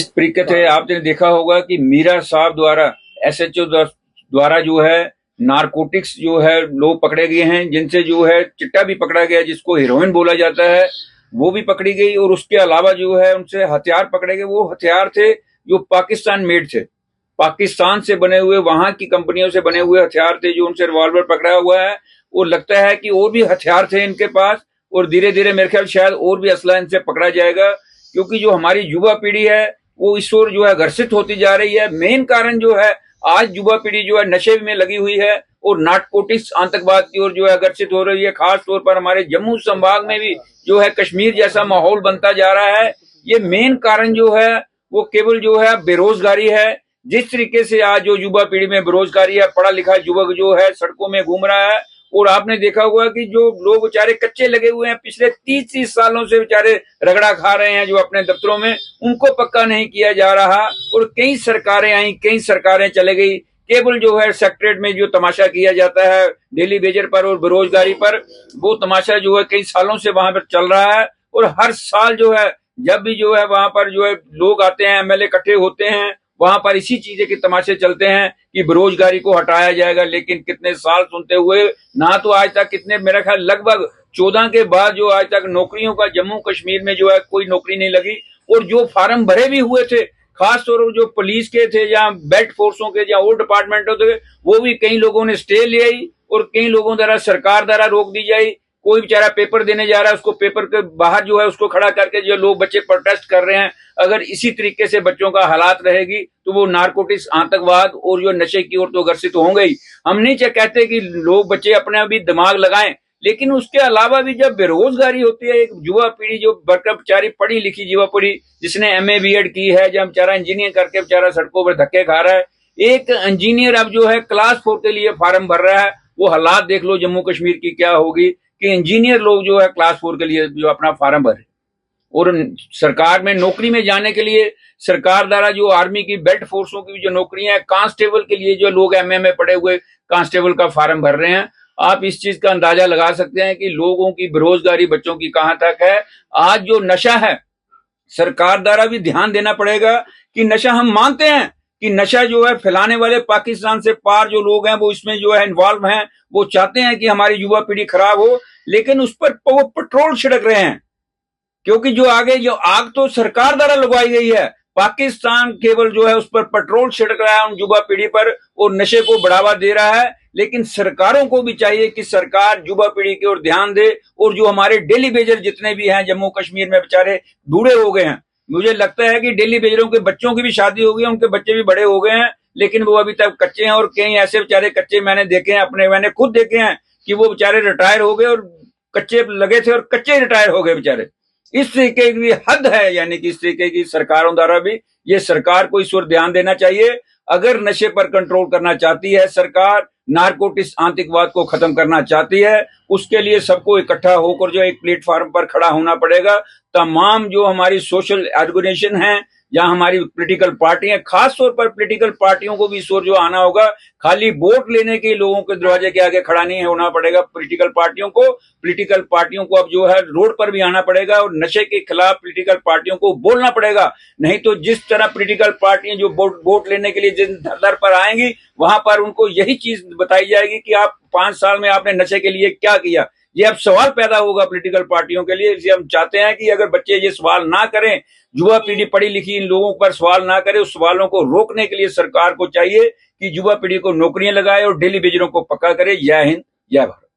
इस तरीके से आपने देखा होगा कि मीरा साहब द्वारा एसएचओ द्वारा जो है नारकोटिक्स जो है लोग पकड़े गए हैं, जिनसे जो है चिट्टा भी पकड़ा गया जिसको हेरोइन बोला जाता है, वो भी पकड़ी गई। और उसके अलावा जो है उनसे हथियार पकड़े गए। वो हथियार थे जो पाकिस्तान मेड थे, पाकिस्तान से बने हुए, वहां की कंपनियों से बने हुए हथियार थे जो उनसे रिवॉल्वर पकड़ा हुआ है। और लगता है कि और भी हथियार थे इनके पास, और धीरे धीरे मेरे ख्याल शायद और भी असला इनसे पकड़ा जाएगा, क्योंकि जो हमारी युवा पीढ़ी है वो इस ओर जो है घर्षित होती जा रही है। मेन कारण जो है आज युवा पीढ़ी जो है नशे में लगी हुई है और नारकोटिक्स आतंकवाद की ओर जो है आकर्षित हो रही है। खास तौर पर हमारे जम्मू संभाग में भी जो है कश्मीर जैसा माहौल बनता जा रहा है। ये मेन कारण जो है वो केवल जो है बेरोजगारी है। जिस तरीके से आज जो युवा पीढ़ी में बेरोजगारी है, पढ़ा लिखा युवक जो है सड़कों में घूम रहा है। और आपने देखा होगा कि जो लोग बेचारे कच्चे लगे हुए हैं, पिछले 30 सालों से बेचारे रगड़ा खा रहे हैं जो अपने दफ्तरों में, उनको पक्का नहीं किया जा रहा। और कई सरकारें आई, कई सरकारें चले गई, केवल जो है सेक्रेटरीट में जो तमाशा किया जाता है डेली वेजर पर और बेरोजगारी पर, वो तमाशा जो है कई सालों से वहां पर चल रहा है। और हर साल जो है जब भी जो है वहां पर जो है लोग आते हैं, एमएलए इकट्ठे होते हैं, वहां पर इसी चीजें के तमाशे चलते हैं कि बेरोजगारी को हटाया जाएगा। लेकिन कितने साल सुनते हुए ना, तो आज तक कितने, मेरा ख्याल लगभग 14 के बाद जो आज तक नौकरियों का जम्मू कश्मीर में जो है कोई नौकरी नहीं लगी। और जो फार्म भरे भी हुए थे, खास तौर पर जो पुलिस के थे या बेल्ट फोर्सों के या और डिपार्टमेंटों थे, वो भी कई लोगों ने स्टे ले आई और कई लोगों द्वारा सरकार द्वारा रोक दी जाए। कोई बेचारा पेपर देने जा रहा है, उसको पेपर के बाहर जो है उसको खड़ा करके जो लोग बच्चे प्रोटेस्ट कर रहे हैं। अगर इसी तरीके से बच्चों का हालात रहेगी तो वो नारकोटिक्स आतंकवाद और जो नशे की ओर तो ग्रसित होंगे ही। हम नहीं कहते कि लोग बच्चे अपने अभी दिमाग लगाएं, लेकिन उसके अलावा भी जब बेरोजगारी होती है, एक युवा पीढ़ी जो बेचारी पढ़ी लिखी युवा पीढ़ी जिसने एमए बीएड की है, जब बेचारा इंजीनियर करके बेचारा सड़कों पर धक्के खा रहा है। एक इंजीनियर अब जो है क्लास 4 के लिए फार्म भर रहा है। वो हालात देख लो जम्मू कश्मीर की क्या होगी कि इंजीनियर लोग जो है क्लास 4 के लिए जो अपना फार्म भरे। और सरकार में नौकरी में जाने के लिए सरकार द्वारा जो आर्मी की बेल्ट फोर्सों की जो नौकरियां हैं, कांस्टेबल के लिए जो लोग एमए में पढ़े हुए कांस्टेबल का फार्म भर रहे हैं। आप इस चीज का अंदाजा लगा सकते हैं कि लोगों की बेरोजगारी बच्चों की कहां तक है। आज जो नशा है, सरकार द्वारा भी ध्यान देना पड़ेगा कि नशा, हम मानते हैं कि नशा जो है फैलाने वाले पाकिस्तान से पार जो लोग हैं वो इसमें जो है इन्वॉल्व हैं, वो चाहते हैं कि हमारी युवा पीढ़ी खराब हो, लेकिन उस पर वो पेट्रोल छिड़क रहे हैं। क्योंकि जो आगे जो आग तो सरकार द्वारा लगवाई गई है, पाकिस्तान केवल जो है उस पर पेट्रोल छिड़क रहा है उन युवा पीढ़ी पर और नशे को बढ़ावा दे रहा है। लेकिन सरकारों को भी चाहिए कि सरकार युवा पीढ़ी की ओर ध्यान दे। और जो हमारे डेली बेजर जितने भी हैं जम्मू कश्मीर में, बेचारे बूढ़े हो गए हैं। मुझे लगता है कि डेली बेजरों के बच्चों की भी शादी हो गई है, उनके बच्चे भी बड़े हो गए हैं, लेकिन वो अभी तक कच्चे हैं। और कई ऐसे बेचारे कच्चे मैंने देखे हैं, मैंने खुद देखे हैं कि वो बेचारे रिटायर हो गए और कच्चे लगे थे और कच्चे रिटायर हो गए बेचारे। इस तरीके की हद है, यानी कि इस तरीके की सरकारों द्वारा भी ये सरकार को इस ओर ध्यान देना चाहिए। अगर नशे पर कंट्रोल करना चाहती है सरकार, नारकोटिक्स आतंकवाद को खत्म करना चाहती है, उसके लिए सबको इकट्ठा होकर जो एक प्लेटफॉर्म पर खड़ा होना पड़ेगा। तमाम जो हमारी सोशल ऑर्गेनाइजेशन है या हमारी पॉलिटिकल पार्टी है, खास तौर पर पॉलिटिकल पार्टियों को भी इस ओर जो आना होगा। खाली वोट लेने के लोगों के दरवाजे के आगे खड़ा नहीं होना पड़ेगा पॉलिटिकल पार्टियों को अब जो है रोड पर भी आना पड़ेगा और नशे के खिलाफ पॉलिटिकल पार्टियों को बोलना पड़ेगा। नहीं तो जिस तरह पॉलिटिकल पार्टियां जो वोट लेने के लिए जिस दर पर आएंगी, वहां पर उनको यही चीज बताई जाएगी कि आप 5 साल में आपने नशे के लिए क्या किया। ये अब सवाल पैदा होगा पॉलिटिकल पार्टियों के लिए। इसलिए हम चाहते हैं कि अगर बच्चे ये सवाल ना करें, युवा पीढ़ी पढ़ी लिखी इन लोगों पर सवाल ना करे, उस सवालों को रोकने के लिए सरकार को चाहिए कि युवा पीढ़ी को नौकरियां लगाए और डेली बेजरों को पक्का करे। जय हिंद, जय भारत।